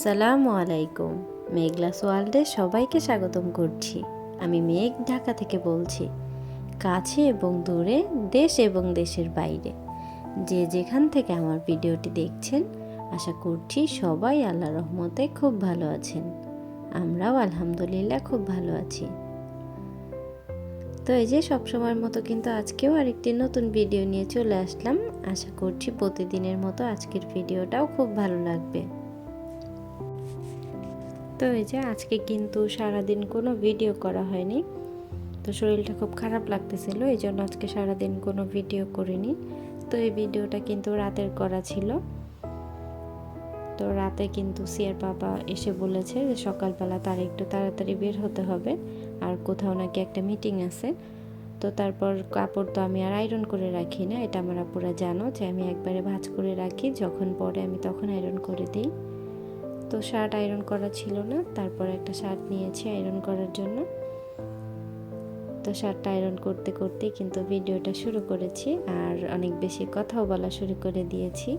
আসসালামু আলাইকুম। মেঘলাস ওয়ার্ল্ডে সবাইকে স্বাগতম করছি। আমি মেঘ, ঢাকা থেকে বলছি। কাছে এবং দূরে, দেশ এবং দেশের বাইরে যে যেখান থেকে আমার ভিডিওটি দেখছেন, আশা করছি সবাই আল্লাহর রহমতে খুব ভালো আছেন। আমরাও আলহামদুলিল্লাহ খুব ভালো আছি। তো এই যে সবসময়ের মতো কিন্তু আজকেও আরেকটি নতুন ভিডিও নিয়ে চলে আসলাম। আশা করছি প্রতিদিনের মতো আজকের ভিডিওটাও খুব ভালো লাগবে। তো এই যে আজকে কিন্তু সারাদিন কোনো ভিডিও করা হয়নি, তো শরীরটা খুব খারাপ লাগতেছিল, এই জন্য আজকে সারাদিন কোনো ভিডিও করিনি। তো এই ভিডিওটা কিন্তু রাতের করা ছিল। তো রাতে কিন্তু সিয়ার বাবা এসে বলেছে যে সকালবেলা তার একটু তাড়াতাড়ি বের হতে হবে, আর কোথাও নাকি একটা মিটিং আছে। তো তারপর কাপড় তো আমি আর আয়রন করে রাখি না, এটা আমার আপুরা জানো যে আমি একবারে ভাঁজ করে রাখি, যখন পরে আমি তখন আয়রন করে দিই। তো শার্ট আয়রন করা ছিল না, তারপর একটা শার্ট নিয়েছি আয়রন করার জন্য। তো শার্টটা আয়রন করতে করতে কিন্তু ভিডিওটা শুরু করেছি, আর অনেক বেশি কথাও বলা শুরু করে দিয়েছি।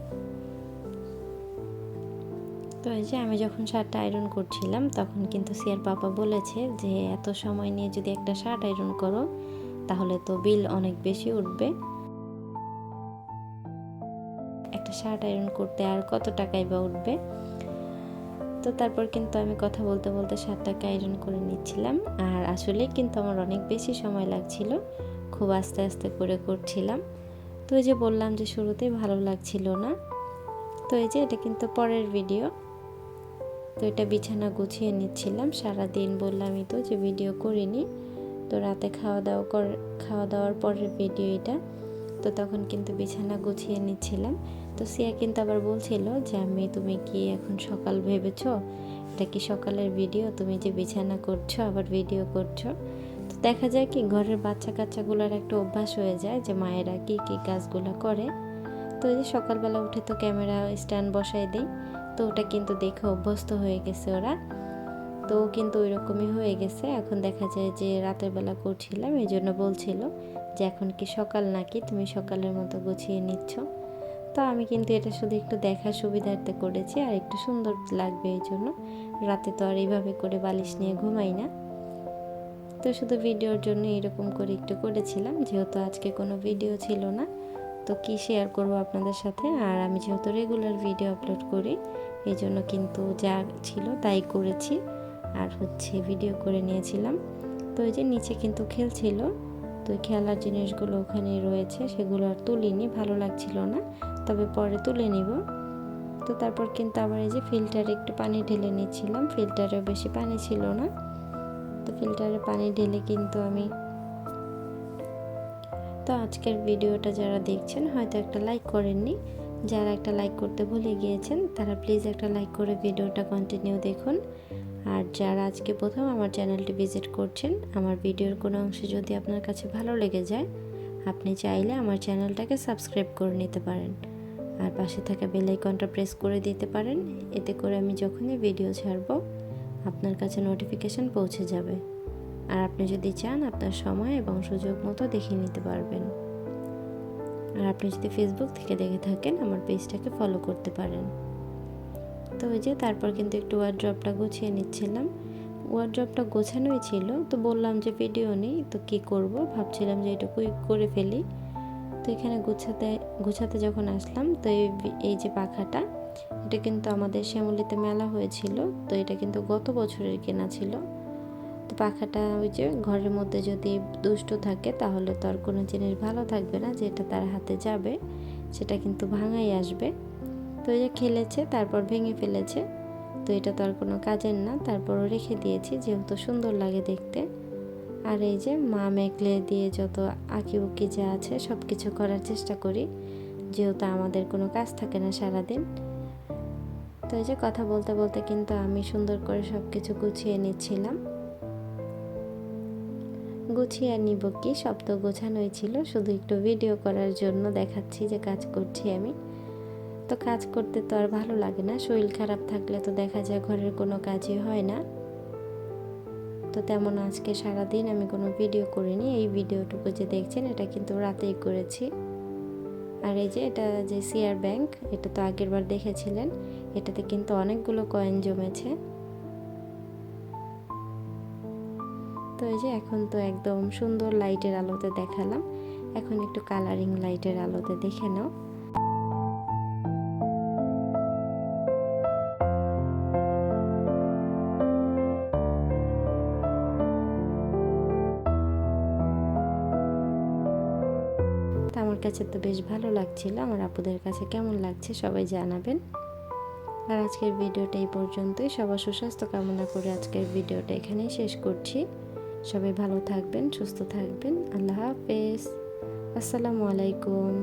তো এই যে আমি যখন শার্টটা আয়রন করছিলাম তখন কিন্তু সিয়ার পাপা বলেছে যে এত সময় নিয়ে যদি একটা শার্ট আয়রন করো তাহলে তো বিল অনেক বেশি উঠবে, একটা শার্ট আয়রন করতে আর কত টাকাই বা উঠবে। তো তারপর কিন্তু আমি কথা বলতে বলতে শার্টটাকে আয়রন করে নিচ্ছিলাম, আর আসলে কিন্তু আমার অনেক বেশি সময় লাগছিল, খুব আস্তে আস্তে করে করছিলাম। তো এই যে বললাম যে শুরুতেই ভালো লাগছিল না। তো এই যে এটা কিন্তু পরের ভিডিও। তো এটা বিছানা গুছিয়ে নিচ্ছিলাম, সারাদিন বললামই তো যে ভিডিও করিনি। তো রাতে খাওয়া দাওয়ার পরের ভিডিও এটা। তো তখন কিন্তু বিছানা গুছিয়ে নিচ্ছিলাম। তো সিয়া কিন্তু আবার বলছিল যে তুমি কি এখন সকাল ভেবেছো, এটা কি সকালের ভিডিও, তুমি যে বিছানা করছো আবার ভিডিও করছো। তো দেখা যায় কি ঘরের বাচ্চা কাচ্চাগুলোর একটা অভ্যাস হয়ে যায় যে মায়েরা কি কি কাজগুলো করে। তো এই যে সকালবেলা উঠে তো ক্যামেরা স্ট্যান্ড বসাই দিই, তো ওটা কিন্তু দেখে অভ্যস্ত হয়ে গেছে ওরা। তো কিন্তু ওই রকমই হয়ে গেছে। এখন দেখা যায় যে রাতের বেলা করছিলাম, এই জন্য বলছিল যে এখন কি সকাল নাকি, তুমি সকালের মতো গুছিয়ে নিচ্ছ। তো আমি কিন্তু এটা শুধু একটু দেখার সুবিধার্থে করেছি, আর একটু সুন্দর লাগবে এই জন্য। রাতে তো আর এইভাবে করে বালিশ নিয়ে ঘুমাই না, তো শুধু ভিডিওর জন্য এরকম করে একটু করেছিলাম, যেহেতু আজকে কোনো ভিডিও ছিল না। তো কি শেয়ার করব আপনাদের সাথে, আর আমি যেহেতু রেগুলার ভিডিও আপলোড করি এই জন্য কিন্তু যা ছিল তাই করেছি, আর ভিডিও করে নিয়েছিলাম। তো এই যে নিচে কিন্তু খেলছিল, তো খেলার জিনিসগুলো ওখানে রয়েছে, সেগুলো আর তুলিনি, ভালো লাগছিল না, তবে পরে তুলে নিব। তো তারপর কিন্তু আবার এই যে ফিল্টারে একটু পানি ঢেলে নিচ্ছিলাম, ফিল্টারেও বেশি পানি ছিল না। তো ফিল্টারে পানি ঢেলে কিন্তু আমি, তো আজকের ভিডিওটা যারা দেখছেন হয়তো একটা লাইক করেননি, যারা একটা লাইক করতে ভুলে গিয়েছেন তারা প্লিজ একটা লাইক করে ভিডিওটা কন্টিনিউ দেখুন। আর যারা আজকে প্রথম আমার চ্যানেলটি ভিজিট করছেন, আমার ভিডিওর কোনো অংশ যদি আপনার কাছে ভালো লেগে যায়, আপনি চাইলে আমার চ্যানেলটাকে সাবস্ক্রাইব করে নিতে পারেন, আর পাশে থাকা বেল আইকনটা প্রেস করে দিতে পারেন। এতে করে আমি যখনই ভিডিও ছাড়ব আপনার কাছে নোটিফিকেশন পৌঁছে যাবে, আর আপনি যদি চান আপনার সময় এবং সুযোগ মতো দেখে নিতে পারবেন। আর আপনি যদি ফেসবুক থেকে দেখে থাকেন আমার পেজটাকে ফলো করতে পারেন। তো ওই যে তারপর কিন্তু একটু ওয়ার্ড্রপটা গুছিয়ে নিচ্ছিলাম, ওয়ার্ড্রপটা গোছানোই ছিল, তো বললাম যে ভিডিও নেই তো কি করব, ভাবছিলাম যে এটুকুই করে ফেলি। তো এখানে গুছাতে যখন আসলাম, তো এই যে পাখাটা, এটা কিন্তু আমাদের শ্যামলীতে মেলা হয়েছিল, তো এটা কিন্তু গত বছরের কেনা ছিল। তো পাখাটা ওই যে ঘরের মধ্যে যদি দুষ্ট থাকে তাহলে তো আর কোনো জিনিস ভালো থাকবে না, যেটা তার হাতে যাবে সেটা কিন্তু ভাঙাই আসবে। তো এই যে খেলেছে তারপর ভেঙে ফেলেছে, তো এটা তো আর কোনো কাজের না, তারপরও রেখে দিয়েছি যেহেতু সুন্দর লাগে দেখতে। আর এই যে মা মেখলে দিয়ে যত আঁকি উকি যা আছে সব কিছু করার চেষ্টা করি, যেহেতু আমাদের কোনো কাজ থাকে না সারাদিন। তো এই যে কথা বলতে বলতে কিন্তু আমি সুন্দর করে সব কিছু গুছিয়ে নিচ্ছিলাম। গুছিয়ে আর নিব কি, সব তো গোছানোই ছিল, শুধু একটু ভিডিও করার জন্য দেখাচ্ছি যে কাজ করছি আমি। তো কাজ করতে তো আর ভালো লাগে না, শরীর খারাপ থাকলে তো দেখা যায় ঘরের কোনো কাজই হয় না। তো তেমন আজকে সারাদিন আমি কোনো ভিডিও করিনি, এই ভিডিওটুকু যে দেখছেন এটা কিন্তু রাতেই করেছি। আর এই যে এটা যে সিআর ব্যাংক, এটা তো আগের বার দেখেছিলেন, এটাতে কিন্তু অনেকগুলো কয়েন জমেছে। তো এই যে এখন তো একদম সুন্দর লাইটের আলোতে দেখালাম, এখন একটু কালারিং লাইটের আলোতে দেখে নাও। তো আমার কাছে তো বেশ ভালো লাগছিল, আমার আপুদের কাছে কেমন লাগছে সবাই জানাবেন। আর আজকের ভিডিওটা এই পর্যন্তই। সবার সুস্বাস্থ্য কামনা করে আজকের ভিডিওটা এখানেই শেষ করছি। সবাই ভালো থাকবেন, সুস্থ থাকবেন। আল্লাহ হাফেজ। আসসালামু আলাইকুম।